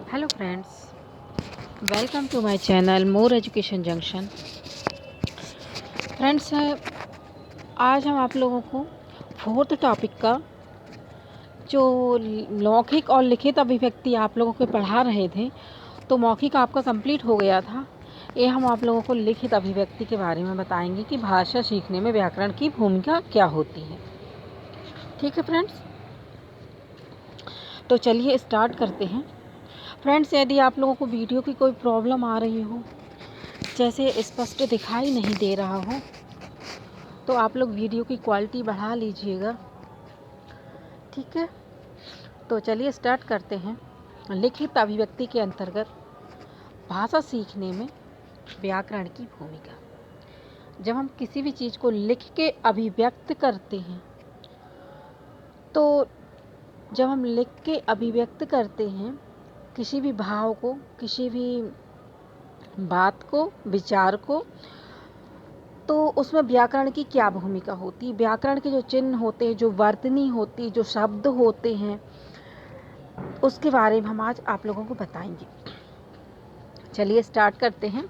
Hello friends, welcome to my channel more education junction. Friends, आज हम आप लोगों को फोर्थ टॉपिक का जो मौखिक और लिखित अभिव्यक्ति आप लोगों को पढ़ा रहे थे, तो मौखिक आपका कंप्लीट हो गया था। ये हम आप लोगों को लिखित अभिव्यक्ति के बारे में बताएंगे कि भाषा सीखने में व्याकरण की भूमिका क्या होती है। ठीक है फ्रेंड्स, तो चलिए स्टार्ट करते हैं। फ्रेंड्स, यदि आप लोगों को वीडियो की कोई प्रॉब्लम आ रही हो, जैसे स्पष्ट दिखाई नहीं दे रहा हो, तो आप लोग वीडियो की क्वालिटी बढ़ा लीजिएगा। ठीक है, तो चलिए स्टार्ट करते हैं। लिखित अभिव्यक्ति के अंतर्गत भाषा सीखने में व्याकरण की भूमिका। जब हम किसी भी चीज़ को लिख के अभिव्यक्त करते हैं, तो जब हम लिख के अभिव्यक्त करते हैं किसी भी भाव को, किसी भी बात को, विचार को, तो उसमें व्याकरण की क्या भूमिका होती है। व्याकरण के जो चिन्ह होते हैं, जो वर्तनी होती, जो शब्द होते हैं, उसके बारे में हम आज आप लोगों को बताएंगे। चलिए स्टार्ट करते हैं।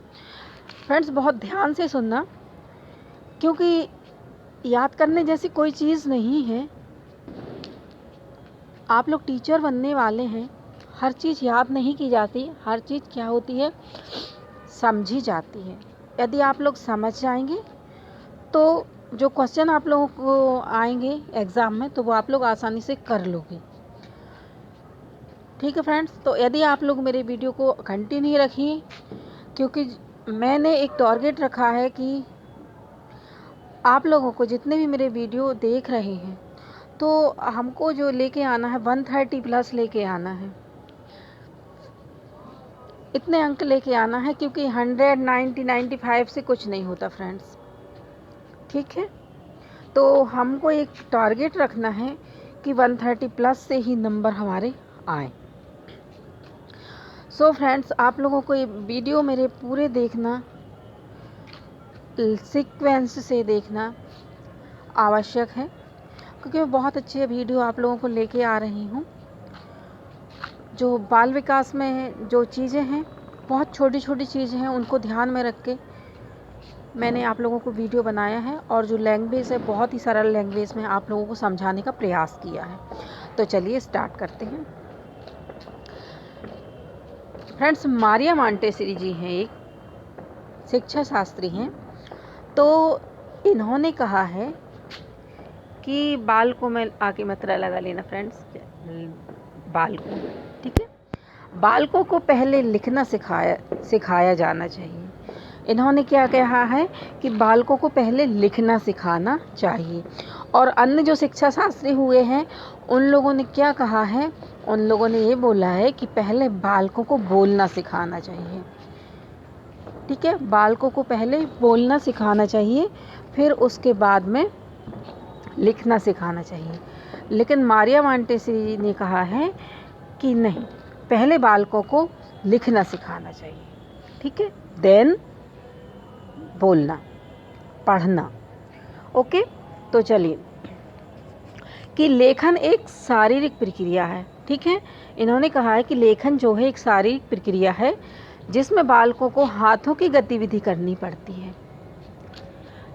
फ्रेंड्स, बहुत ध्यान से सुनना, क्योंकि याद करने जैसी कोई चीज़ नहीं है। आप लोग टीचर बनने वाले हैं। हर चीज़ याद नहीं की जाती, हर चीज़ क्या होती है, समझी जाती है। यदि आप लोग समझ जाएंगे तो जो क्वेश्चन आप लोगों को आएंगे एग्ज़ाम में, तो वो आप लोग आसानी से कर लोगे। ठीक है फ्रेंड्स, तो यदि आप लोग मेरे वीडियो को कंटिन्यू रखिए, क्योंकि मैंने एक टारगेट रखा है कि आप लोगों को, जितने भी मेरे वीडियो देख रहे हैं, तो हमको जो लेके आना है 130 प्लस लेके आना है। इतने अंक लेके आना है, क्योंकि 190, 95 से कुछ नहीं होता फ्रेंड्स। ठीक है, तो हमको एक टारगेट रखना है कि 130 प्लस से ही नंबर हमारे आए। सो फ्रेंड्स, आप लोगों को ये वीडियो मेरे पूरे देखना, सीक्वेंस से देखना आवश्यक है, क्योंकि मैं बहुत अच्छे वीडियो आप लोगों को लेके आ रही हूँ। जो बाल विकास में जो चीज़ें हैं, बहुत छोटी छोटी चीज़ें हैं, उनको ध्यान में रख के मैंने आप लोगों को वीडियो बनाया है, और जो लैंग्वेज है, बहुत ही सरल लैंग्वेज में आप लोगों को समझाने का प्रयास किया है। तो चलिए स्टार्ट करते हैं। फ्रेंड्स, मारिया मोंटेसरी जी हैं, एक शिक्षा शास्त्री हैं। तो इन्होंने कहा है कि बाल को, मैं आगे मात्रा लगा लेना फ्रेंड्स, बाल को, ठीक है, बालकों को पहले लिखना सिखाया जाना चाहिए। इन्होंने क्या कहा है कि बालकों को पहले लिखना सिखाना चाहिए। और अन्य जो शिक्षा शास्त्री हुए हैं, उन लोगों ने क्या कहा है, उन लोगों ने ये बोला है कि पहले बालकों को बोलना सिखाना चाहिए। ठीक है, बालकों को पहले बोलना सिखाना चाहिए, फिर उसके बाद में लिखना सिखाना चाहिए। लेकिन मारिया मोंटेसरी ने कहा है कि नहीं, पहले बालकों को लिखना सिखाना चाहिए। ठीक है, देन बोलना, पढ़ना। ओके, तो चलिए, कि लेखन एक शारीरिक प्रक्रिया है। ठीक है, इन्होंने कहा है कि लेखन जो है एक शारीरिक प्रक्रिया है, जिसमें बालकों को हाथों की गतिविधि करनी पड़ती है।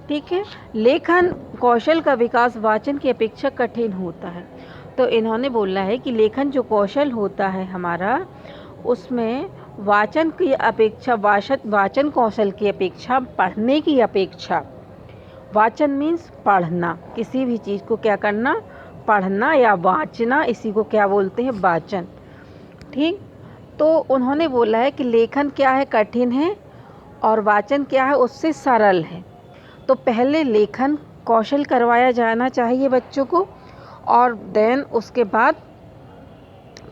ठीक है, लेखन कौशल का विकास वाचन की अपेक्षा कठिन होता है। तो इन्होंने बोला है कि लेखन जो कौशल होता है हमारा, उसमें वाचन की अपेक्षा, वाचन कौशल की अपेक्षा, पढ़ने की अपेक्षा, वाचन मीन्स पढ़ना, किसी भी चीज़ को क्या करना, पढ़ना या वाचना, इसी को क्या बोलते हैं, वाचन। ठीक, तो उन्होंने बोला है कि लेखन क्या है, कठिन है, और वाचन क्या है, उससे सरल है। तो पहले लेखन कौशल करवाया जाना चाहिए बच्चों को, और देन उसके बाद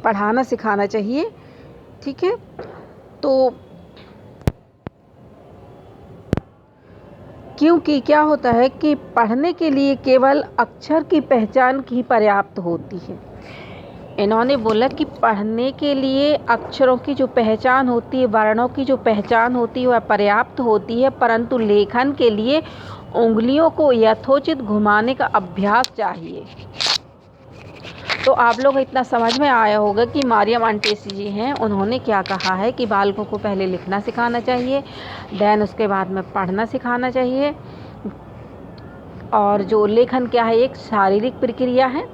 पढ़ाना सिखाना चाहिए। ठीक है, तो क्योंकि क्या होता है कि पढ़ने के लिए केवल अक्षर की पहचान ही पर्याप्त होती है। इन्होंने बोला कि पढ़ने के लिए अक्षरों की जो पहचान होती है, वर्णों की जो पहचान होती है, वह पर्याप्त होती है, परंतु लेखन के लिए उंगलियों को यथोचित घुमाने का अभ्यास चाहिए। तो आप लोग इतना समझ में आया होगा कि मारिया मांटेसी जी हैं, उन्होंने क्या कहा है कि बालकों को पहले लिखना सिखाना चाहिए, देन उसके बाद में पढ़ना सिखाना चाहिए। और जो लेखन क्या है, एक शारीरिक प्रक्रिया है,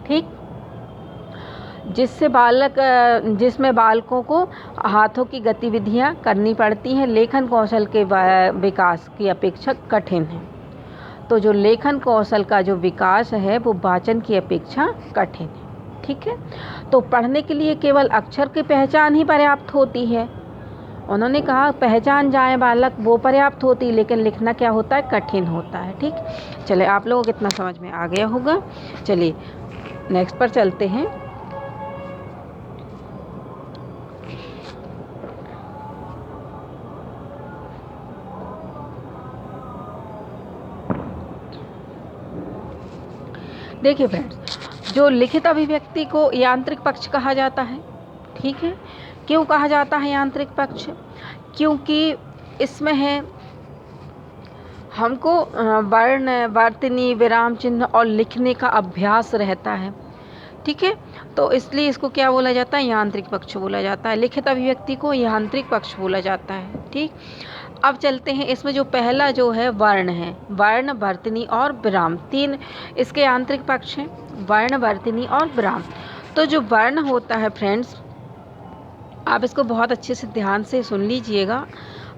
ठीक, जिसमें बालकों को हाथों की गतिविधियां करनी पड़ती हैं। लेखन कौशल के विकास की अपेक्षा कठिन है। तो जो लेखन कौशल का जो विकास है वो वाचन की अपेक्षा कठिन है, ठीक है। तो पढ़ने के लिए केवल अक्षर की पहचान ही पर्याप्त होती है। उन्होंने कहा पहचान जाए बालक वो पर्याप्त होती, लेकिन लिखना क्या होता है, कठिन होता है, ठीक। चलिए, आप लोगों को कितना समझ में आ गया होगा। चलिए नेक्स्ट पर चलते हैं। देखिए फ्रेंड्स, जो लिखित अभिव्यक्ति को यांत्रिक पक्ष कहा जाता है, ठीक है। क्यों कहा जाता है यांत्रिक पक्ष? क्योंकि इसमें है हमको वर्ण, वर्तनी, विराम चिन्ह और लिखने का अभ्यास रहता है, ठीक है। तो इसलिए इसको क्या बोला जाता है, यांत्रिक पक्ष बोला जाता है। लिखित अभिव्यक्ति को यांत्रिक पक्ष बोला जाता है, ठीक। अब चलते हैं, इसमें जो पहला जो है वर्ण है, वर्ण, वर्तनी और विराम, तीन इसके यांत्रिक पक्ष हैं, वर्ण, वर्तनी और विराम। तो जो वर्ण होता है फ्रेंड्स, आप इसको बहुत अच्छे से ध्यान से सुन लीजिएगा,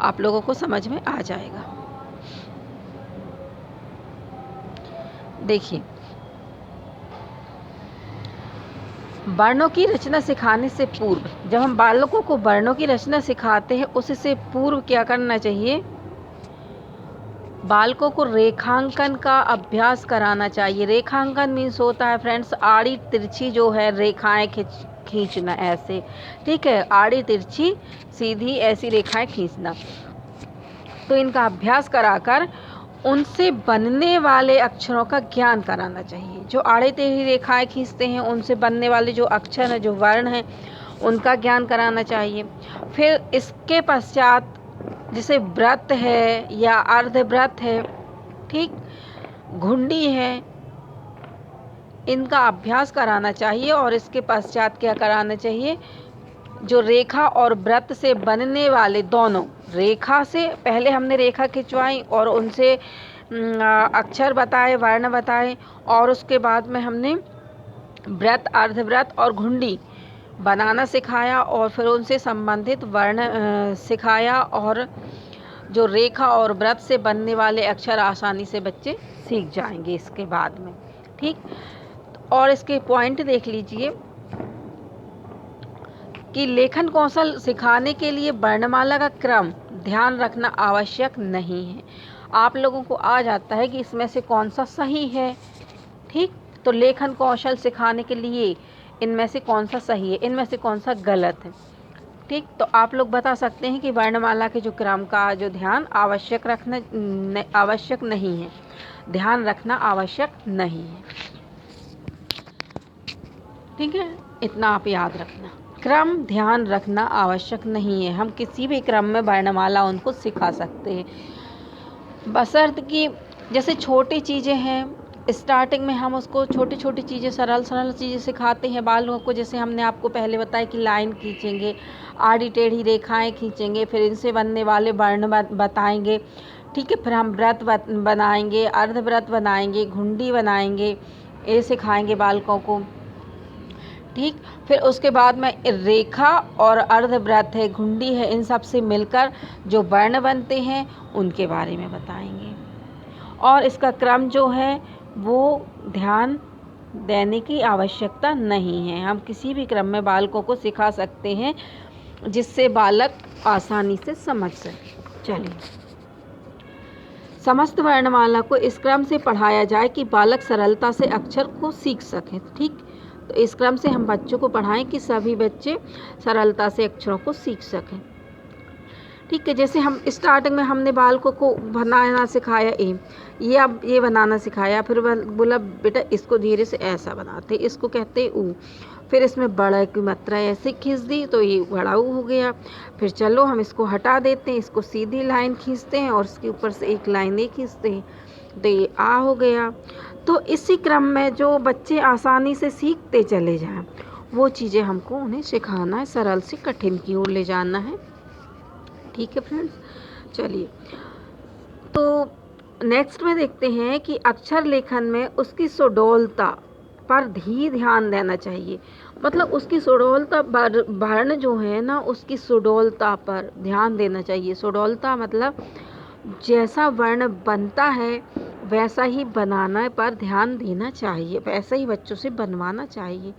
आप लोगों को समझ में आ जाएगा। देखिए, वर्णों की रचना सिखाने से पूर्व, जब हम बालकों को वर्णों की रचना सिखाते हैं, उससे पूर्व क्या करना चाहिए, बालकों को रेखांकन का अभ्यास कराना चाहिए। रेखांकन मीन्स होता है फ्रेंड्स आड़ी तिरछी जो है रेखाएं खींचना, ऐसे, ठीक है, आड़ी तिरछी सीधी ऐसी रेखाएं खींचना। तो इनका अभ्यास कराकर उनसे बनने वाले अक्षरों का ज्ञान कराना चाहिए। जो आड़े टेढ़ी रेखाएं खींचते हैं, उनसे बनने वाले जो अक्षर हैं, जो वर्ण हैं, उनका ज्ञान कराना चाहिए। फिर इसके पश्चात जैसे व्रत है या अर्धव्रत है, ठीक, घुंडी है, इनका अभ्यास कराना चाहिए। और इसके पश्चात क्या कराना चाहिए, जो रेखा और व्रत से बनने वाले दोनों, रेखा से पहले हमने रेखा खिंचवाई और उनसे अक्षर बताए, वर्ण बताए, और उसके बाद में हमने व्रत, अर्धव्रत और घुंडी बनाना सिखाया, और फिर उनसे संबंधित वर्ण सिखाया, और जो रेखा और व्रत से बनने वाले अक्षर आसानी से बच्चे सीख जाएंगे इसके बाद में, ठीक। और इसके पॉइंट देख लीजिए कि लेखन कौशल सिखाने के लिए वर्णमाला का क्रम ध्यान रखना आवश्यक नहीं है। आप लोगों को आ जाता है कि इसमें से कौन सा सही है, ठीक। तो लेखन कौशल सिखाने के लिए इनमें से कौन सा सही है, इनमें से कौन सा गलत है, ठीक। तो आप लोग बता सकते हैं कि वर्णमाला के जो क्रम का जो ध्यान आवश्यक नहीं है, ध्यान रखना आवश्यक नहीं है, ठीक है। इतना आप याद रखना, क्रम ध्यान रखना आवश्यक नहीं है। हम किसी भी क्रम में वर्णमाला उनको सिखा सकते हैं, बशर्ते कि जैसे छोटी चीज़ें हैं, स्टार्टिंग में हम उसको छोटी छोटी चीज़ें, सरल सरल चीज़ें सिखाते हैं बालों को। जैसे हमने आपको पहले बताया कि लाइन खींचेंगे, आड़ी टेढ़ी रेखाएं खींचेंगे, फिर इनसे बनने वाले वर्ण बताएंगे, ठीक है। फिर हम व्रत बनाएंगे, अर्धव्रत बनाएंगे, घुंडी बनाएंगे, ये सिखाएंगे बालकों को, ठीक। फिर उसके बाद में रेखा और अर्धव्रत है, घुंडी है, इन सब से मिलकर जो वर्ण बनते हैं उनके बारे में बताएंगे। और इसका क्रम जो है वो ध्यान देने की आवश्यकता नहीं है। हम किसी भी क्रम में बालकों को सिखा सकते हैं जिससे बालक आसानी से समझ सके। चलिए, समस्त वर्णमाला को इस क्रम से पढ़ाया जाए कि बालक सरलता से अक्षर को सीख सकें, ठीक। तो इस क्रम से हम बच्चों को पढ़ाएं कि सभी बच्चे सरलता से अक्षरों को सीख सकें, ठीक है। जैसे हम स्टार्टिंग में हमने बालकों को बनाना सिखाया, ये अब ये बनाना सिखाया, फिर बोला बेटा इसको धीरे से ऐसा बनाते, इसको कहते ऊ, फिर इसमें बड़ा की मात्रा ऐसे खींच दी तो ये बड़ा ऊ हो गया। फिर चलो हम इसको हटा देते हैं, इसको सीधी लाइन खींचते हैं और इसके ऊपर से एक लाइन ये खींचते हैं तो ये आ हो गया। तो इसी क्रम में जो बच्चे आसानी से सीखते चले जाएं, वो चीज़ें हमको उन्हें सिखाना है, सरल से कठिन की ओर ले जाना है। ठीक है फ्रेंड्स, चलिए तो नेक्स्ट में देखते हैं कि अक्षर लेखन में उसकी सुडौलता पर ध्यान देना चाहिए। मतलब उसकी सुडौलता, वर्ण जो है ना, उसकी सुडौलता पर ध्यान देना चाहिए। सुडौलता मतलब जैसा वर्ण बनता है वैसा ही बनाना पर ध्यान देना चाहिए, वैसे ही बच्चों से बनवाना चाहिए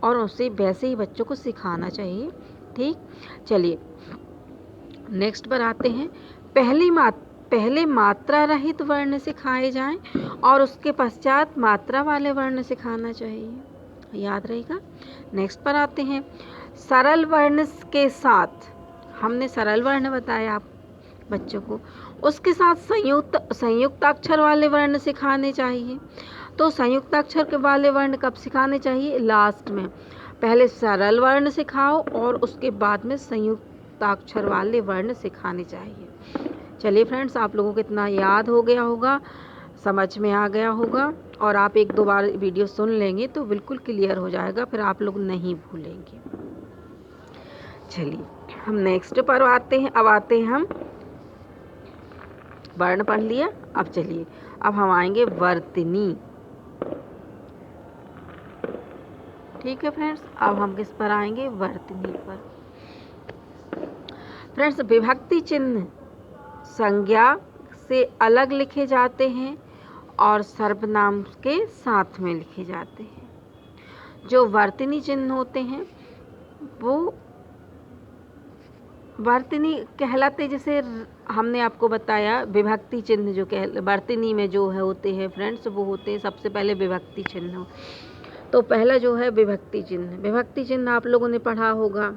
और उसे वैसे ही बच्चों को सिखाना चाहिए। ठीक, चलिए नेक्स्ट पर आते हैं। पहले मात्रा रहित वर्ण सिखाए जाएं और उसके पश्चात मात्रा वाले वर्ण सिखाना चाहिए, याद रहेगा। नेक्स्ट पर आते हैं। सरल वर्ण के साथ, हमने सरल वर्ण बताया आप बच्चों को, उसके साथ संयुक्ताक्षर वाले वर्ण सिखाने चाहिए। तो संयुक्ताक्षर के वाले वर्ण कब सिखाने चाहिए? लास्ट में। पहले सरल वर्ण सिखाओ और उसके बाद में संयुक्ताक्षर वाले वर्ण सिखाने चाहिए। चलिए फ्रेंड्स, आप लोगों को इतना याद हो गया होगा, समझ में आ गया होगा, और आप एक दो बार वीडियो सुन लेंगे तो बिल्कुल क्लियर हो जाएगा, फिर आप लोग नहीं भूलेंगे। चलिए हम नेक्स्ट पर आते हैं। अब आते हैं हम, वर्ण पढ़ लिया, अब चलिए अब हम आएंगे वर्तनी। ठीक है फ्रेंड्स, अब हम किस पर आएंगे? वर्तनी पर। फ्रेंड्स, विभक्ति चिन्ह संज्ञा से अलग लिखे जाते हैं और सर्वनाम के साथ में लिखे जाते हैं। जो वर्तनी चिन्ह होते हैं वो वर्तनी कहलाते, जैसे हमने आपको बताया विभक्ति चिन्ह जो वर्तनी में जो है होते हैं फ्रेंड्स, वो होते हैं सबसे पहले विभक्ति चिन्ह। तो पहला जो है विभक्ति चिन्ह। विभक्ति चिन्ह आप लोगों ने पढ़ा होगा,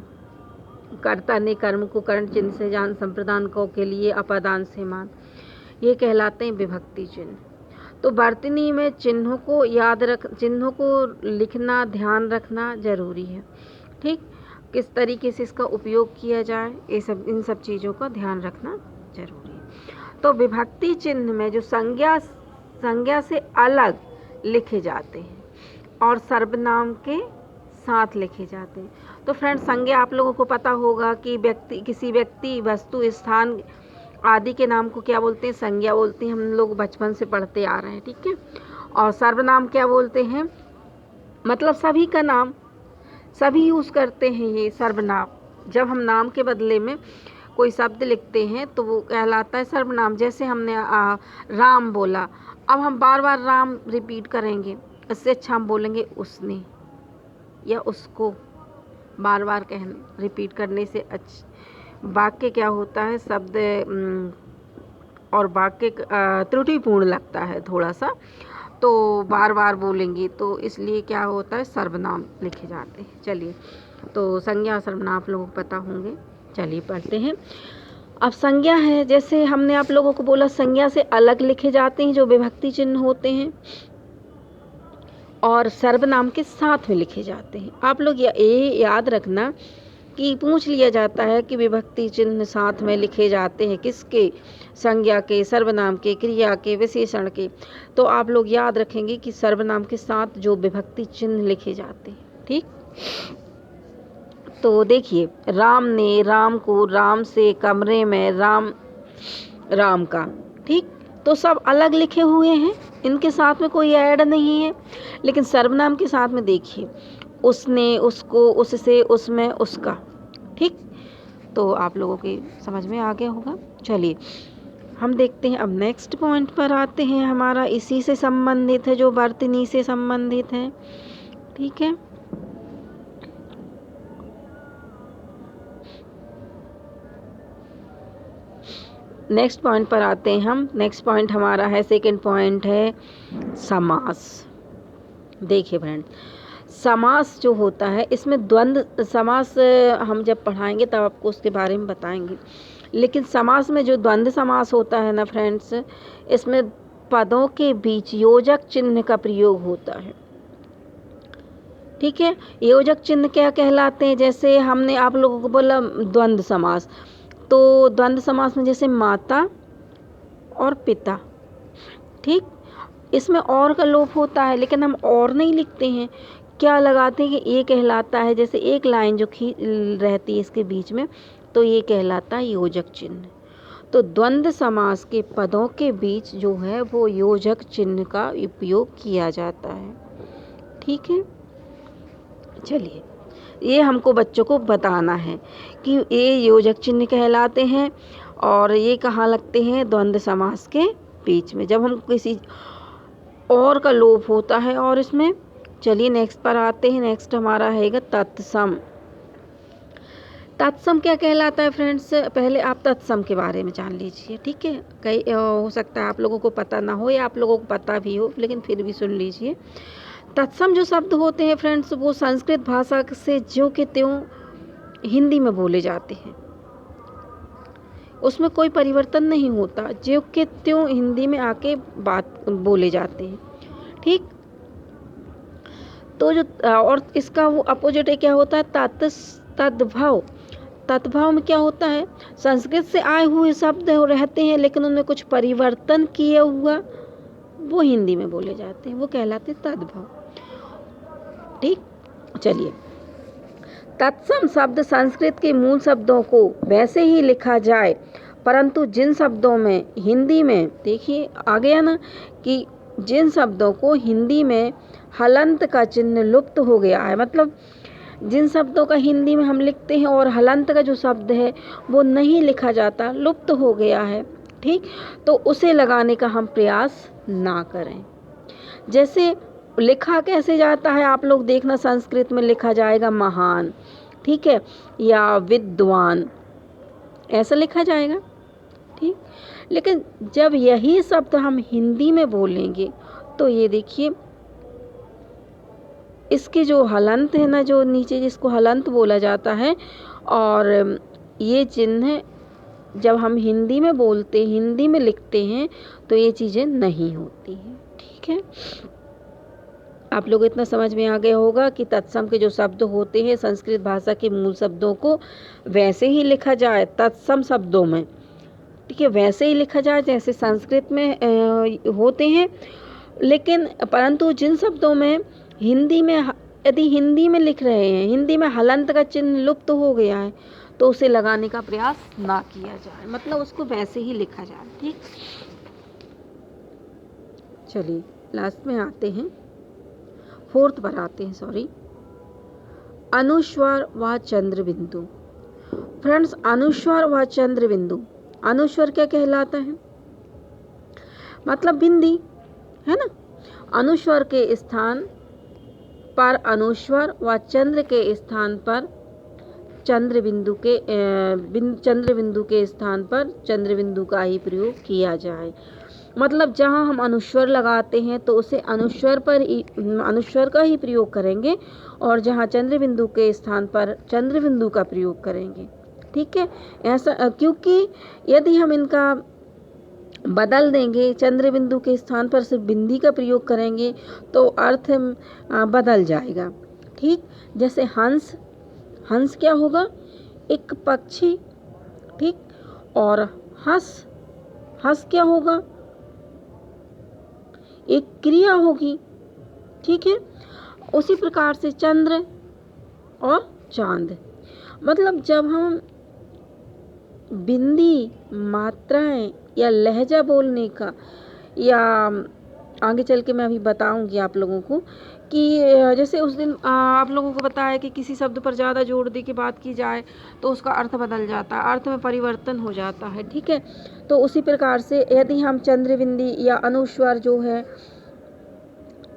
कर्ता ने कर्म को कर्ण चिन्ह से जान, संप्रदान को के लिए अपादान से मान, ये कहलाते हैं विभक्ति चिन्ह। तो वर्तनी में चिन्हों को लिखना, ध्यान रखना जरूरी है। ठीक, किस तरीके से इसका उपयोग किया जाए, इन सब चीज़ों का ध्यान रखना जरूरी है। तो विभक्ति चिन्ह में जो संज्ञा से अलग लिखे जाते हैं और सर्वनाम के साथ लिखे जाते हैं। तो फ्रेंड्स, संज्ञा आप लोगों को पता होगा कि किसी व्यक्ति, वस्तु, स्थान आदि के नाम को क्या बोलते हैं? संज्ञा बोलते हैं। हम लोग बचपन से पढ़ते आ रहे हैं। ठीक है, और सर्वनाम क्या बोलते हैं? मतलब सभी का नाम, सभी यूज़ करते हैं ये सर्वनाम। जब हम नाम के बदले में कोई शब्द लिखते हैं तो वो कहलाता है सर्वनाम। जैसे हमने राम बोला, अब हम बार बार राम रिपीट करेंगे, इससे अच्छा हम बोलेंगे उसने या उसको। बार बार रिपीट करने से वाक्य क्या होता है, शब्द और वाक्य त्रुटिपूर्ण लगता है थोड़ा सा, तो बार बार बोलेंगे, तो इसलिए क्या होता है, सर्वनाम लिखे जाते हैं। चलिए, तो संज्ञा और सर्वनाम आप लोगों को पता होंगे। चलिए पढ़ते हैं। अब संज्ञा है, जैसे हमने आप लोगों को बोला, संज्ञा से अलग लिखे जाते हैं जो विभक्ति चिन्ह होते हैं और सर्वनाम के साथ में लिखे जाते हैं। आप लोग ये याद रखना कि पूछ लिया जाता है कि विभक्ति चिन्ह साथ में लिखे जाते हैं किसके? संज्ञा के, सर्वनाम के, क्रिया के, विशेषण के। तो आप लोग याद रखेंगे कि सर्वनाम के साथ जो विभक्ति चिन्ह लिखे जाते हैं। ठीक, तो देखिए, राम ने, राम को, राम से, कमरे में, राम का। ठीक, तो सब अलग लिखे हुए हैं, इनके साथ में कोई ऐड नहीं है। लेकिन सर्वनाम के साथ में देखिए, उसने, उसको, उससे, उसमें, उसका। ठीक, तो आप लोगों के समझ में आ गया होगा। चलिए हम देखते हैं, अब नेक्स्ट पॉइंट पर आते हैं। हमारा इसी से संबंधित है, जो वर्तनी से संबंधित है। ठीक है, नेक्स्ट पॉइंट पर आते हैं हम। नेक्स्ट पॉइंट हमारा है, सेकंड पॉइंट है समास। देखिए फ्रेंड, समास जो होता है, इसमें द्वंद्व समास हम जब पढ़ाएंगे तब आपको उसके बारे में बताएंगे। लेकिन समास में जो द्वंद्व समास होता है ना फ्रेंड्स, इसमें पदों के बीच योजक चिन्ह का प्रयोग होता है। ठीक है, योजक चिन्ह क्या कहलाते हैं? जैसे हमने आप लोगों को बोला द्वंद्व समास, तो द्वंद्व समास में जैसे माता और पिता। ठीक, इसमें और का लोप होता है, लेकिन हम और नहीं लिखते हैं, क्या लगाते हैं कि ये कहलाता है, जैसे एक लाइन जो रहती है इसके बीच में, तो ये कहलाता है योजक चिन्ह। तो द्वंद्व समास के पदों के बीच जो है वो योजक चिन्ह का उपयोग किया जाता है। ठीक है, चलिए ये हमको बच्चों को बताना है कि ये योजक चिन्ह कहलाते हैं और ये कहाँ लगते हैं, द्वंद्व समास के बीच में, जब हम किसी और का लोप होता है और इसमें। चलिए नेक्स्ट पर आते हैं। नेक्स्ट हमारा है तत्सम। तत्सम क्या कहलाता है फ्रेंड्स, पहले आप तत्सम के बारे में जान लीजिए। ठीक है, कई हो सकता है आप लोगों को पता ना हो या आप लोगों को पता भी हो, लेकिन फिर भी सुन लीजिए। तत्सम जो शब्द होते हैं फ्रेंड्स, वो संस्कृत भाषा से ज्यों के त्यों हिंदी में बोले जाते हैं, उसमें कोई परिवर्तन नहीं होता, ज्यों के त्यों हिंदी में आके बात बोले जाते हैं। ठीक, तो जो और इसका वो अपोजिट क्या होता है, तद्भव। तद्भव में क्या होता है, संस्कृत से आए हुए शब्द रहते हैं लेकिन उनमें कुछ परिवर्तन किए हुआ वो हिंदी में बोले जाते हैं, वो कहलाते तद्भव। ठीक, चलिए तत्सम शब्द संस्कृत के मूल शब्दों को वैसे ही लिखा जाए, परंतु जिन शब्दों में हिंदी में, देखिए आ गया ना कि जिन शब्दों को हिंदी में हलंत का चिन्ह लुप्त हो गया है, मतलब जिन शब्दों का हिंदी में हम लिखते हैं और हलंत का जो शब्द है वो नहीं लिखा जाता, लुप्त हो गया है। ठीक, तो उसे लगाने का हम प्रयास ना करें। जैसे लिखा कैसे जाता है, आप लोग देखना, संस्कृत में लिखा जाएगा महान, ठीक है, या विद्वान, ऐसा लिखा जाएगा। ठीक, लेकिन जब यही शब्द हम हिंदी में बोलेंगे तो ये देखिए इसके जो हलंत है ना, जो नीचे जिसको हलंत बोला जाता है, और ये चिन्ह जब हम हिंदी में बोलते, हिंदी में लिखते हैं तो ये चीज़ें नहीं होती हैं। ठीक है, आप लोग इतना समझ में आ गया होगा कि तत्सम के जो शब्द होते हैं संस्कृत भाषा के मूल शब्दों को वैसे ही लिखा जाए, तत्सम शब्दों में, ठीक है, वैसे ही लिखा जाए जैसे संस्कृत में होते हैं, लेकिन परंतु जिन शब्दों में हिंदी में, यदि हिंदी में लिख रहे हैं, हिंदी में हलंत का चिन्ह लुप्त हो गया है तो उसे लगाने का प्रयास ना किया जाए, मतलब उसको वैसे ही लिखा जाए। ठीक, चलिए लास्ट में आते हैं, फोर्थ पर आते हैं, सॉरी, अनुस्वार व चंद्र बिंदु। फ्रेंड्स, अनुस्वार व चंद्र बिंदु, अनुस्वार क्या कहलाता है, मतलब बिंदी है ना, अनुस्वार के स्थान पर अनुस्वार व चंद्र के स्थान पर चंद्र बिंदु के स्थान पर चंद्र बिंदु का ही प्रयोग किया जाए। मतलब जहाँ हम अनुस्वार लगाते हैं तो उसे अनुस्वार का ही प्रयोग करेंगे, और जहाँ चंद्र बिंदु के स्थान पर चंद्र बिंदु का प्रयोग करेंगे। ठीक है, ऐसा क्योंकि यदि हम इनका बदल देंगे, चंद्र बिंदु के स्थान पर सिर्फ बिंदी का प्रयोग करेंगे तो अर्थ बदल जाएगा। ठीक, जैसे हंस, हंस क्या होगा, एक पक्षी। ठीक, और हंस क्या होगा, एक क्रिया होगी। ठीक है, उसी प्रकार से चंद्र और चांद, मतलब जब हम बिंदी, मात्राएं या लहजा बोलने का, या आगे चल के मैं अभी बताऊंगी आप लोगों को कि जैसे उस दिन आप लोगों को बताया कि किसी शब्द पर ज़्यादा जोर दे के बात की जाए तो उसका अर्थ बदल जाता है, अर्थ में परिवर्तन हो जाता है। ठीक है, तो उसी प्रकार से यदि हम चंद्र बिंदी या अनुस्वार जो है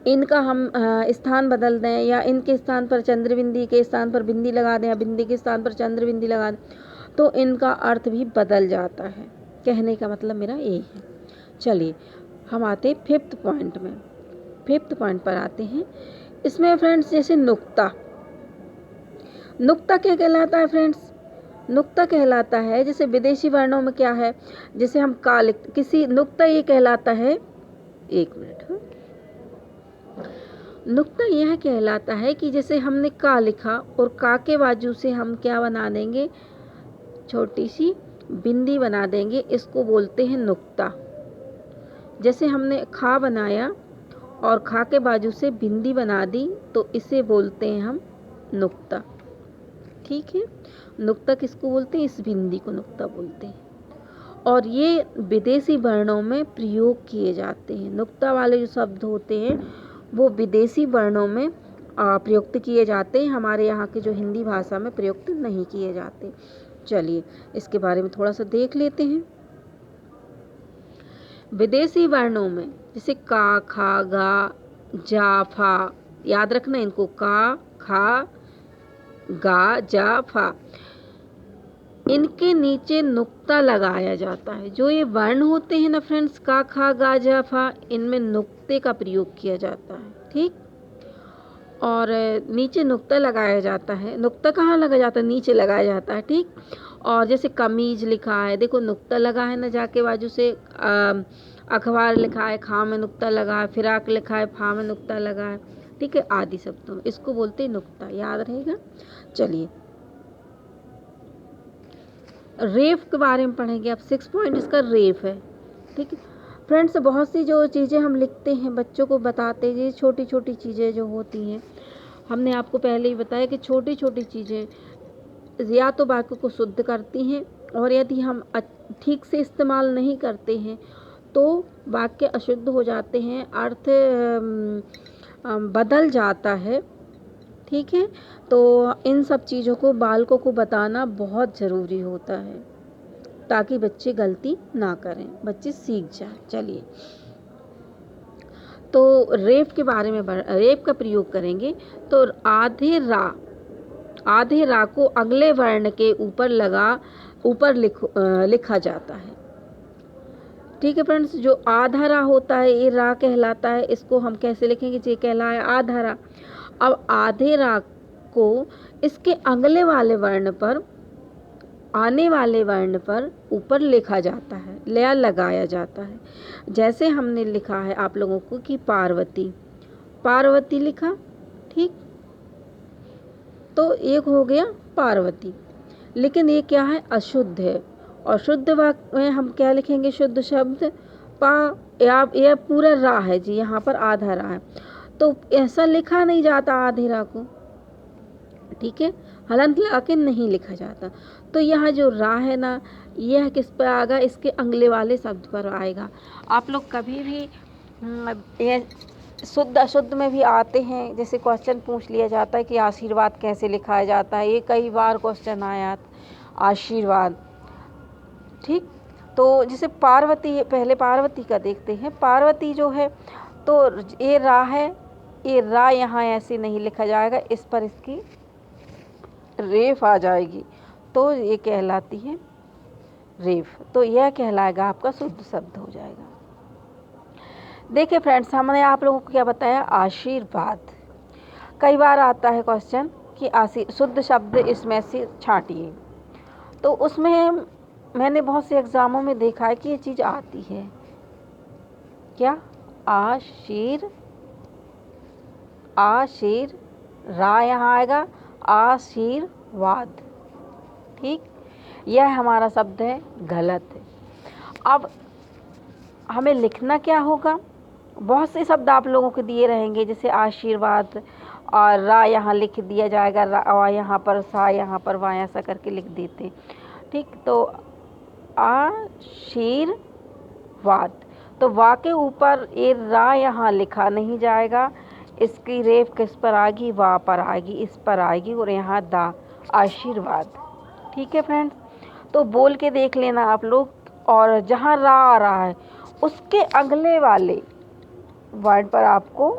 इनका हम स्थान बदल दें, या इनके स्थान पर चंद्र बिंदी के स्थान पर बिंदी लगा दें, या बिंदी के स्थान पर चंद्र बिंदी लगा दें, तो इनका अर्थ भी बदल जाता है। कहने का मतलब मेरा यही है। चलिए हम आते फिफ्थ पॉइंट में, फिफ्थ पॉइंट पर आते हैं। इसमें फ्रेंड्स जैसे नुक्ता, नुक्ता क्या कहलाता है फ्रेंड्स, नुक्ता कहलाता है, जैसे विदेशी वर्णों में क्या है, जैसे हम का लिखते, किसी नुक्ता ये कहलाता है, एक मिनट, नुक्ता यह कहलाता है कि जैसे हमने का लिखा और का के बाजू से हम क्या बना देंगे, छोटी सी बिंदी बना देंगे, इसको बोलते हैं नुक्ता। जैसे हमने खा बनाया और खा के बाजू से बिंदी बना दी तो इसे बोलते हैं हम नुक्ता। ठीक है, नुक्ता किसको बोलते हैं? इस बिंदी को नुक्ता बोलते हैं। और ये विदेशी वर्णों में प्रयोग किए जाते हैं। नुक्ता वाले जो शब्द होते हैं वो विदेशी वर्णों में प्रयुक्त किए जाते हैं, हमारे यहाँ के जो हिंदी भाषा में प्रयुक्त नहीं किए जाते। चलिए इसके बारे में थोड़ा सा देख लेते हैं। विदेशी वर्णों में जैसे का, खा, गा, जा, फा, याद रखना इनको, का, खा, गा, जा, फा, इनके नीचे नुक्ता लगाया जाता है। जो ये वर्ण होते हैं ना फ्रेंड्स, का, खा, गा, जा, फा, इनमें नुक्ते का प्रयोग किया जाता है। ठीक, और नीचे नुक्ता लगाया जाता है। नुक्ता कहाँ लगाया जाता है? नीचे लगाया जाता है। ठीक, और जैसे कमीज लिखा है, देखो नुक्ता लगा है ना जाके बाजू से। अखबार लिखा है, खा में नुक्ता लगा है। फिराक लिखा है, फा में नुक्ता लगा है। ठीक है, आदि शब्दों में इसको बोलते हैं नुक्ता, याद रहेगा। चलिए रेफ के बारे में पढ़ेंगे अब। 6 पॉइंट इसका रेफ है। ठीक है फ्रेंड्स, बहुत सी जो चीज़ें हम लिखते हैं बच्चों को बताते हैं, छोटी छोटी चीज़ें जो होती हैं, हमने आपको पहले ही बताया कि छोटी छोटी चीज़ें या तो वाक्य को शुद्ध करती हैं, और यदि हम ठीक से इस्तेमाल नहीं करते हैं तो वाक्य अशुद्ध हो जाते हैं, अर्थ बदल जाता है। ठीक है, तो इन सब चीज़ों को बालकों को बताना बहुत ज़रूरी होता है ताकि बच्चे गलती ना करें, बच्चे सीख जाएं। चलिए तो रेफ के बारे में रेफ का प्रयोग करेंगे। तो आधे रा को अगले वर्ण के ऊपर लिखा जाता है। ठीक है फ्रेंड्स, जो आधा रा होता है ये रा कहलाता है। इसको हम कैसे लिखेंगे? ये कहलाया आधा रा। अब आधे रा को इसके अगले वाले वर्ण पर, आने वाले वर्ण पर ऊपर लिखा जाता है, या लगाया जाता है। जैसे हमने लिखा है आप लोगों को कि पार्वती, पार्वती लिखा। ठीक, तो एक हो गया पार्वती, लेकिन ये क्या है? अशुद्ध है। और शुद्ध वाक्य में हम क्या लिखेंगे? शुद्ध शब्द पा, या पूरा रा है जी, यहाँ पर आधा रा है, तो ऐसा लिखा नहीं जाता आधे रा को। ठीक है, हलंत लगा के नहीं लिखा जाता। तो यहाँ जो रा है ना, यह किस पर आएगा? इसके अगले वाले शब्द पर आएगा। आप लोग कभी भी ये शुद्ध अशुद्ध में भी आते हैं, जैसे क्वेश्चन पूछ लिया जाता है कि आशीर्वाद कैसे लिखाया जाता है, ये कई बार क्वेश्चन आया आशीर्वाद। ठीक, तो जैसे पार्वती, पहले पार्वती का देखते हैं। पार्वती जो है तो ये रा है, ये रा यहाँ ऐसे नहीं लिखा जाएगा, इस पर इसकी रेफ आ जाएगी, तो ये कहलाती है रेफ। तो यह कहलाएगा आपका शुद्ध शब्द हो जाएगा। देखिए फ्रेंड्स, हमने आप लोगों को क्या बताया? आशीर्वाद। कई बार आता है क्वेश्चन कि शुद्ध शब्द इसमें से छांटिए, तो उसमें मैंने बहुत से एग्जामों में देखा है कि ये चीज़ आती है क्या? आशीर रा यहाँ आएगा, आशीर्वाद। ठीक, यह हमारा शब्द है, गलत है। अब हमें लिखना क्या होगा? बहुत से शब्द आप लोगों को दिए रहेंगे, जैसे आशीर्वाद, और रा यहाँ लिख दिया जाएगा, रा यहाँ पर, सा यहाँ पर, वा ऐसा करके लिख देते। ठीक, तो आशीर्वाद, तो वा के ऊपर ये रा यहाँ लिखा नहीं जाएगा, इसकी रेफ किस पर आएगी? वा पर आएगी, इस पर आएगी, और यहाँ दा, आशीर्वाद। ठीक है फ्रेंड्स, तो बोल के देख लेना आप लोग, और जहाँ रा आ रहा है उसके अगले वाले वर्ड पर आपको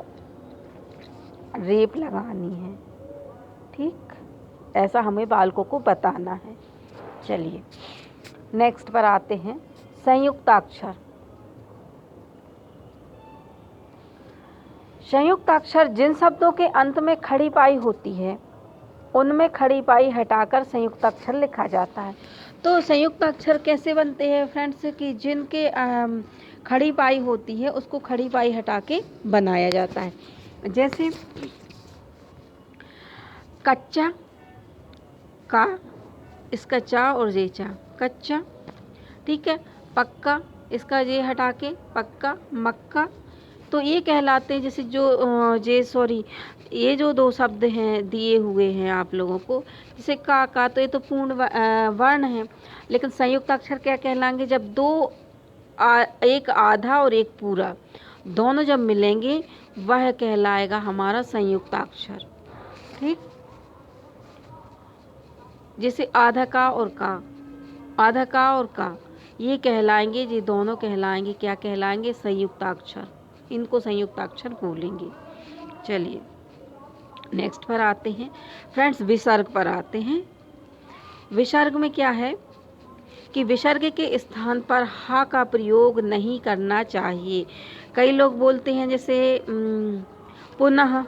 रेफ लगानी है। ठीक, ऐसा हमें बालकों को बताना है। चलिए नेक्स्ट पर आते हैं, संयुक्ताक्षर। संयुक्ताक्षर जिन शब्दों के अंत में खड़ी पाई होती है उनमें खड़ी पाई हटाकर संयुक्ताक्षर लिखा जाता है। तो संयुक्ताक्षर कैसे बनते हैं फ्रेंड्स? कि जिनके खड़ी पाई होती है उसको खड़ी पाई हटा के बनाया जाता है। जैसे कच्चा, का, इसका चा और जे चा, कच्चा। ठीक है, पक्का, इसका ये हटा के पक्का, मक्का, तो ये कहलाते हैं। जैसे ये जो दो शब्द हैं दिए हुए हैं आप लोगों को, जैसे का, तो ये तो पूर्ण वर्ण है, लेकिन संयुक्त अक्षर क्या कहलाएंगे? जब एक आधा और एक पूरा दोनों जब मिलेंगे वह कहलाएगा हमारा संयुक्त अक्षर। ठीक, जैसे आधा का और का ये कहलाएंगे, ये दोनों कहलाएंगे, क्या कहलाएंगे? संयुक्ताक्षर। इनको संयुक्ताक्षर बोलेंगे। चलिए नेक्स्ट पर आते हैं फ्रेंड्स, विसर्ग पर आते हैं। विसर्ग में क्या है कि विसर्ग के स्थान पर हा का प्रयोग नहीं करना चाहिए। कई लोग बोलते हैं जैसे पुनः,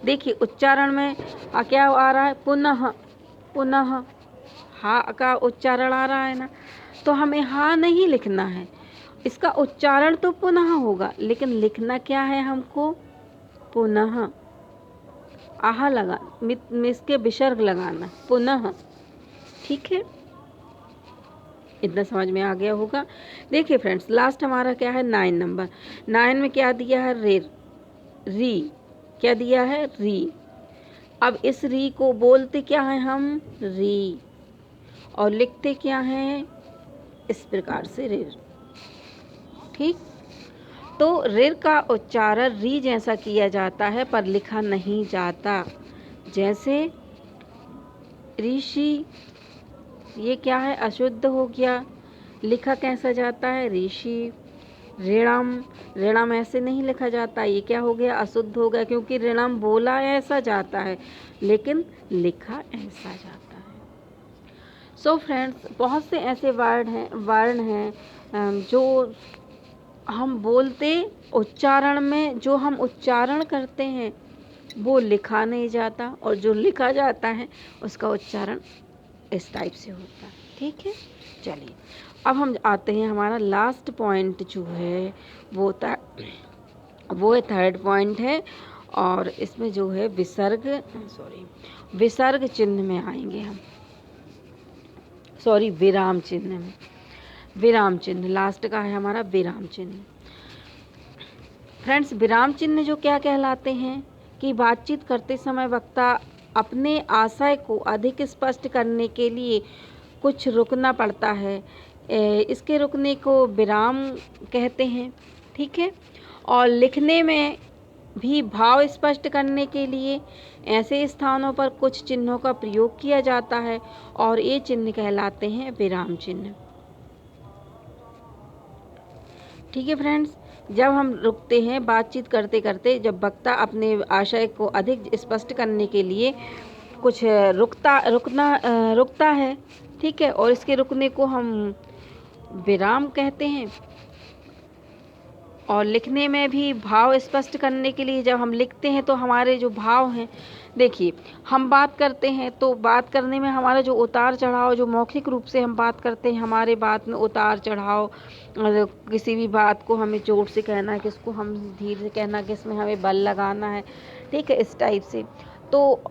देखिए उच्चारण में क्या आ रहा है? पुनः हा का उच्चारण आ रहा है ना, तो हमें हा नहीं लिखना है, इसका उच्चारण तो पुनः होगा, लेकिन लिखना क्या है हमको? पुनः। आहा लगा, इसके विसर्ग लगाना, पुनः। ठीक है, इतना समझ में आ गया होगा। देखिए फ्रेंड्स, लास्ट हमारा क्या है? 9 नंबर। 9 में क्या दिया है? री। क्या दिया है? री। अब इस री को बोलते क्या है हम? री, और लिखते क्या है? इस प्रकार से रे। ठीक, तो रे का उच्चारण री जैसा किया जाता है पर लिखा नहीं जाता। जैसे ऋषि, ये क्या है? अशुद्ध हो गया, लिखा कैसा जाता है? ऋषि। ऋणम ऐसे नहीं लिखा जाता, ये क्या हो गया? अशुद्ध हो गया, क्योंकि ऋणम बोला ऐसा जाता है लेकिन लिखा ऐसा जाता है। सो फ्रेंड्स, बहुत से ऐसे वर्ण हैं जो हम बोलते, उच्चारण में जो हम उच्चारण करते हैं वो लिखा नहीं जाता, और जो लिखा जाता है उसका उच्चारण इस टाइप से होता है। ठीक है, चलिए अब हम आते हैं, हमारा लास्ट पॉइंट जो है वो थर्ड पॉइंट है, और इसमें जो है विसर्ग चिन्ह में आएंगे हम। विराम चिन्ह में। विराम चिन्ह लास्ट का है हमारा, विराम चिन्ह। फ्रेंड्स, विराम चिन्ह जो क्या कहलाते हैं कि बातचीत करते समय वक्ता अपने आशय को अधिक स्पष्ट करने के लिए कुछ रुकना पड़ता है, इसके रुकने को विराम कहते हैं। ठीक है, और लिखने में भी भाव स्पष्ट करने के लिए ऐसे स्थानों पर कुछ चिन्हों का प्रयोग किया जाता है, और ये चिन्ह कहलाते हैं विराम चिन्ह। ठीक है फ्रेंड्स, जब हम रुकते हैं बातचीत करते करते, जब वक्ता अपने आशय को अधिक स्पष्ट करने के लिए कुछ रुकता है, ठीक है, और इसके रुकने को हम विराम कहते हैं। और लिखने में भी भाव स्पष्ट करने के लिए जब हम लिखते हैं तो हमारे जो भाव हैं, देखिए हम बात करते हैं तो बात करने में हमारा जो उतार चढ़ाव, जो मौखिक रूप से हम बात करते हैं, हमारे बात में उतार चढ़ाव, किसी भी बात को हमें जोर से कहना है, किसको हम धीरे से कहना, किसमें हमें बल लगाना है, ठीक है, इस टाइप से, तो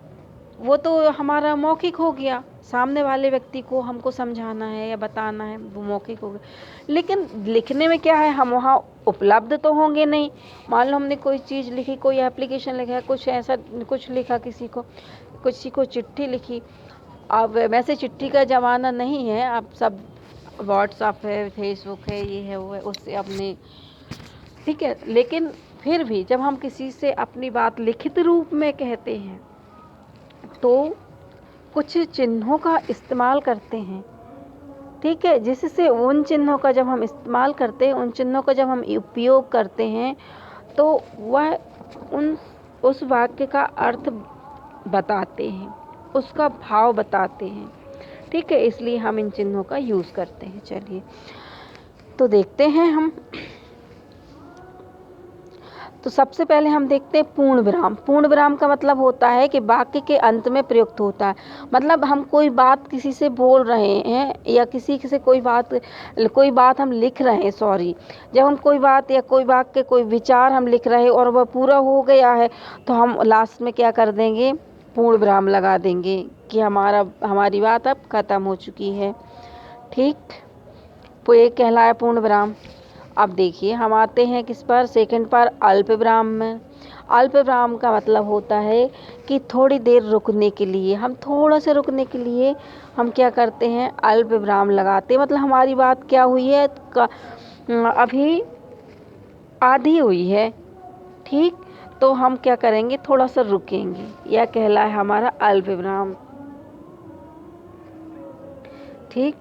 वो तो हमारा मौखिक हो गया। सामने वाले व्यक्ति को हमको समझाना है या बताना है, वो मौखिक हो गया। लेकिन लिखने में क्या है, हम वहाँ उपलब्ध तो होंगे नहीं। मान लो हमने कोई चीज़ लिखी, कोई एप्लीकेशन लिखा है, कुछ ऐसा कुछ लिखा, किसी को चिट्ठी लिखी। अब वैसे चिट्ठी का ज़माना नहीं है, अब सब व्हाट्सएप है, फेसबुक है, ये है वो है, उससे अपने, ठीक है, लेकिन फिर भी जब हम किसी से अपनी बात लिखित रूप में कहते हैं तो कुछ चिन्हों का इस्तेमाल करते हैं, ठीक है, जिससे उन चिन्हों का जब हम इस्तेमाल करते हैं, उन चिन्हों का जब हम उपयोग करते हैं तो वह उस वाक्य का अर्थ बताते हैं, उसका भाव बताते हैं, ठीक है, इसलिए हम इन चिन्हों का यूज़ करते हैं। चलिए तो देखते हैं हम। तो सबसे पहले हम देखते हैं पूर्ण विराम। पूर्ण विराम का मतलब होता है कि वाक्य के अंत में प्रयुक्त होता है। मतलब हम कोई बात किसी से बोल रहे हैं या किसी से कोई बात हम लिख रहे हैं, जब हम कोई बात या कोई वाक्य, कोई विचार हम लिख रहे हैं और वह पूरा हो गया है तो हम लास्ट में क्या कर देंगे? पूर्ण विराम लगा देंगे कि हमारी बात अब ख़त्म हो चुकी है। ठीक, तो एक कहलाया पूर्ण विराम। अब देखिए हम आते हैं किस पर, सेकंड पर, अल्प विराम में। अल्प विराम का मतलब होता है कि थोड़ी देर रुकने के लिए, हम थोड़ा से रुकने के लिए हम क्या करते हैं, अल्प विराम लगाते हैं। मतलब हमारी बात क्या हुई है, अभी आधी हुई है, ठीक, तो हम क्या करेंगे, थोड़ा सा रुकेंगे, यह कहलाए हमारा अल्प विराम। ठीक,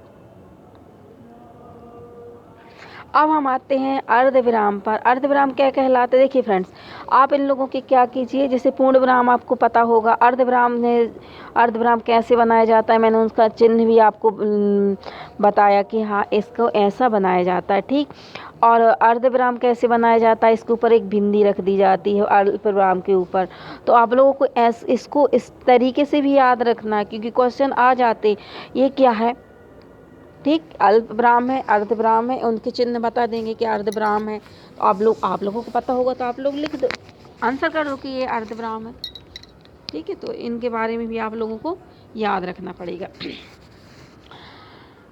अब हम आते हैं अर्ध विराम पर। अर्ध विराम क्या कहलाते हैं, देखिए फ्रेंड्स, आप इन लोगों की क्या कीजिए, जैसे पूर्ण विराम आपको पता होगा, अर्ध विराम कैसे बनाया जाता है, मैंने उसका चिन्ह भी आपको बताया कि हाँ इसको ऐसा बनाया जाता है। ठीक, और अर्ध विराम कैसे बनाया जाता है, इसके ऊपर एक बिंदी रख दी जाती है अल्प विराम के ऊपर। तो आप लोगों को इसको इस तरीके से भी याद रखना है, क्योंकि क्वेश्चन आ जाते ये क्या है। ठीक, अल्प विराम है, अर्ध विराम है, उनके चिन्ह बता देंगे कि अर्ध विराम है। तो आप लोगों को पता होगा तो आप लोग लिख दो, आंसर कर दो कि ये अर्ध विराम है। ठीक है, तो इनके बारे में भी आप लोगों को याद रखना पड़ेगा।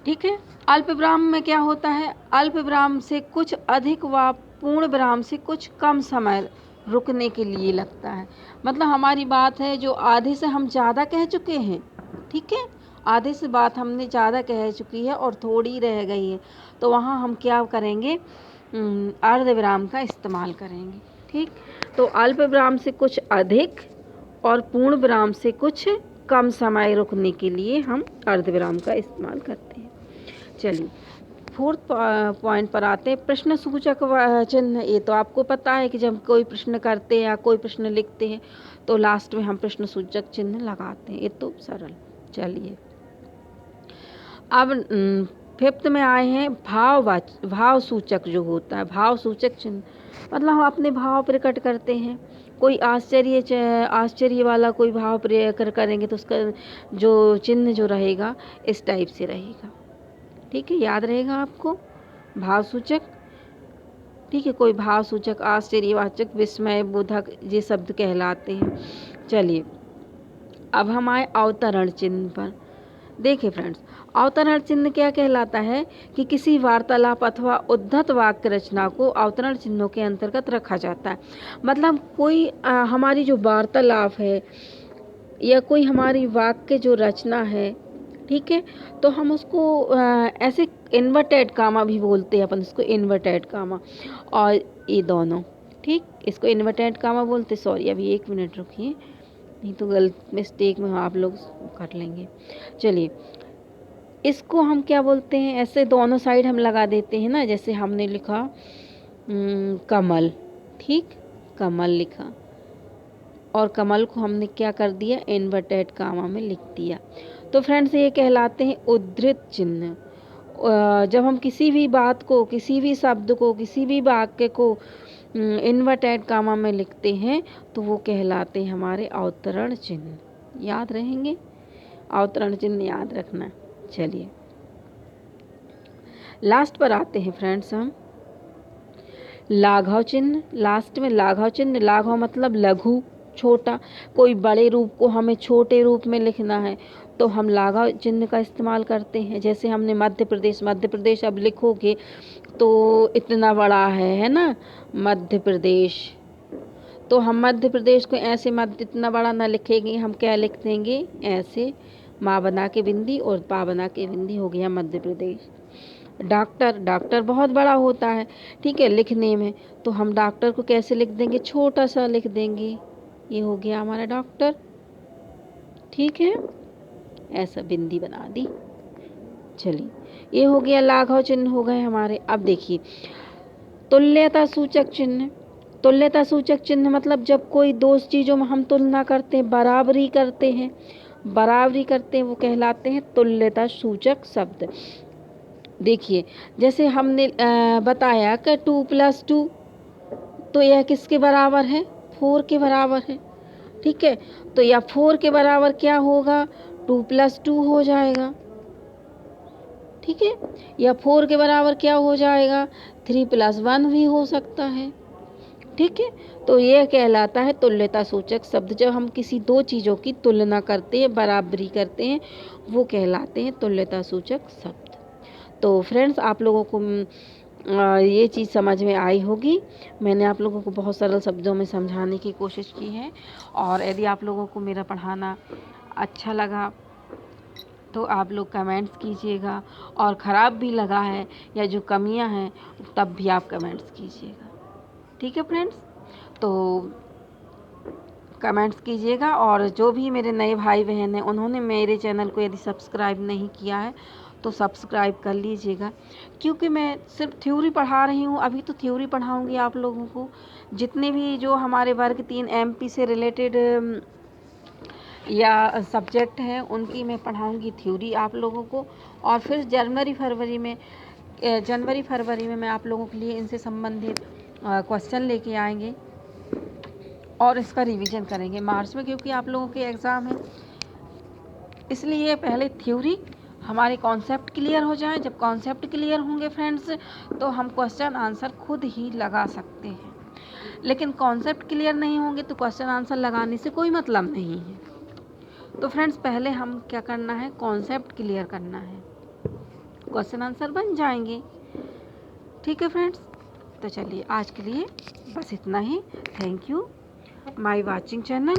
ठीक है, अल्प विराम में क्या होता है, अल्प विराम से कुछ अधिक व पूर्ण विराम से कुछ कम समय रुकने के लिए लगता है। मतलब हमारी बात है जो आधे से हम ज़्यादा कह चुके हैं, ठीक है, आधे से बात हमने ज़्यादा कह चुकी है और थोड़ी रह गई है, तो वहाँ हम क्या करेंगे, अर्ध विराम का इस्तेमाल करेंगे। ठीक, तो अल्प विराम से कुछ अधिक और पूर्ण विराम से कुछ कम समय रुकने के लिए हम अर्ध विराम का इस्तेमाल करते हैं। चलिए फोर्थ पॉइंट पर आते हैं, प्रश्न सूचक चिन्ह। ये तो आपको पता है कि जब कोई प्रश्न करते हैं या कोई प्रश्न लिखते हैं तो लास्ट में हम प्रश्न सूचक चिन्ह लगाते हैं, ये तो सरल। चलिए अब फिफ्थ में आए हैं भाव सूचक जो होता है, भाव सूचक चिन्ह। मतलब हम अपने भाव प्रकट करते हैं, कोई आश्चर्य वाला कोई भाव प्रकट करेंगे तो उसका जो चिन्ह जो रहेगा इस टाइप से रहेगा। ठीक है, याद रहेगा आपको भाव सूचक। ठीक है, कोई भाव सूचक, आश्चर्यवाचक, विस्मय बोधक, ये शब्द कहलाते हैं। चलिए अब हम आए अवतरण चिन्ह पर। देखिए फ्रेंड्स, अवतरण चिन्ह क्या कहलाता है कि किसी वार्तालाप अथवा उद्धत वाक्य रचना को अवतरण चिन्हों के अंतर्गत रखा जाता है। मतलब कोई हमारी जो वार्तालाप है या कोई हमारी वाक्य जो रचना है, ठीक है, तो हम उसको ऐसे इन्वर्टेड कामा भी बोलते हैं अपन, इसको इन्वर्टेड कामा और ये दोनों, ठीक, इसको इन्वर्टेड कामा बोलते। सॉरी अभी 1 मिनट रुकिए, नहीं तो गलत मिस्टेक में आप लोग कर लेंगे। चलिए इसको हम क्या बोलते हैं, ऐसे दोनों साइड हम लगा देते हैं ना, जैसे हमने लिखा कमल, ठीक, कमल लिखा और कमल को हमने क्या कर दिया, इन्वर्टेड कामा में लिख दिया। तो फ्रेंड्स ये कहलाते हैं उद्धृत चिन्ह। जब हम किसी भी बात को, किसी भी शब्द को, किसी भी वाक्य को इन्वर्टेड कामा में लिखते हैं तो वो कहलाते हैं हमारे अवतरण चिन्ह। याद रहेंगे, अवतरण चिन्ह याद रखना। चलिए लास्ट पर आते हैं फ्रेंड्स हम लाघव चिन्ह। लास्ट में लाघव चिन्ह, लाघव मतलब लघु, छोटा। कोई बड़े रूप को हमें छोटे रूप में लिखना है तो हम लाघव चिन्ह का इस्तेमाल करते हैं। जैसे हमने मध्य प्रदेश अब लिखोगे तो इतना बड़ा है ना मध्य प्रदेश, तो हम मध्य प्रदेश को ऐसे मध्य इतना बड़ा ना लिखेंगे, हम क्या लिख देंगे, ऐसे माँ बना के बिंदी और पा बना के बिंदी, हो गया मध्य प्रदेश। डॉक्टर बहुत बड़ा होता है, ठीक है, लिखने में, तो हम डॉक्टर को कैसे लिख देंगे, छोटा सा लिख देंगे, ये हो गया हमारा डॉक्टर। ठीक है, ऐसा बिंदी बना दी। चलिए ये हो गया लाघव चिन्ह हो गए हमारे। अब देखिए तुल्यता सूचक चिन्ह। तुल्यता सूचक चिन्ह मतलब जब कोई दो चीज़ों में हम तुलना करते हैं, बराबरी करते हैं, वो कहलाते हैं तुल्यता सूचक शब्द। देखिए जैसे हमने बताया कि 2 + 2, तो यह किसके बराबर है, 4 के बराबर है। ठीक है, तो यह 4 के बराबर क्या होगा, 2 + 2 हो जाएगा। ठीक है, या 4 के बराबर क्या हो जाएगा, 3 + 1 भी हो सकता है। ठीक है, तो यह कहलाता है तुल्यता सूचक शब्द। जब हम किसी दो चीज़ों की तुलना करते हैं, बराबरी करते हैं, वो कहलाते हैं तुल्यता सूचक शब्द। तो फ्रेंड्स आप लोगों को ये चीज़ समझ में आई होगी। मैंने आप लोगों को बहुत सरल शब्दों में समझाने की कोशिश की है, और यदि आप लोगों को मेरा पढ़ाना अच्छा लगा तो आप लोग कमेंट्स कीजिएगा, और ख़राब भी लगा है या जो कमियां हैं तब भी आप कमेंट्स कीजिएगा। ठीक है फ्रेंड्स, तो कमेंट्स कीजिएगा। और जो भी मेरे नए भाई बहन हैं उन्होंने मेरे चैनल को यदि सब्सक्राइब नहीं किया है तो सब्सक्राइब कर लीजिएगा, क्योंकि मैं सिर्फ थ्योरी पढ़ा रही हूँ। अभी तो थ्योरी पढ़ाऊँगी आप लोगों को। जितने भी जो हमारे वर्ग 3 MP से रिलेटेड या सब्जेक्ट हैं उनकी मैं पढ़ाऊँगी थ्योरी आप लोगों को, और फिर जनवरी फरवरी में मैं आप लोगों के लिए इनसे संबंधित क्वेश्चन लेके आएंगे और इसका रिवीजन करेंगे मार्च में, क्योंकि आप लोगों के एग्ज़ाम है। इसलिए पहले थ्योरी हमारे कॉन्सेप्ट क्लियर हो जाए। जब कॉन्सेप्ट क्लियर होंगे फ्रेंड्स तो हम क्वेश्चन आंसर खुद ही लगा सकते हैं, लेकिन कॉन्सेप्ट क्लियर नहीं होंगे तो क्वेश्चन आंसर लगाने से कोई मतलब नहीं है। तो फ्रेंड्स पहले हम क्या करना है, कॉन्सेप्ट क्लियर करना है, क्वेश्चन आंसर बन जाएंगे। ठीक है फ्रेंड्स, तो चलिए आज के लिए बस इतना ही। Thank you my watching channel.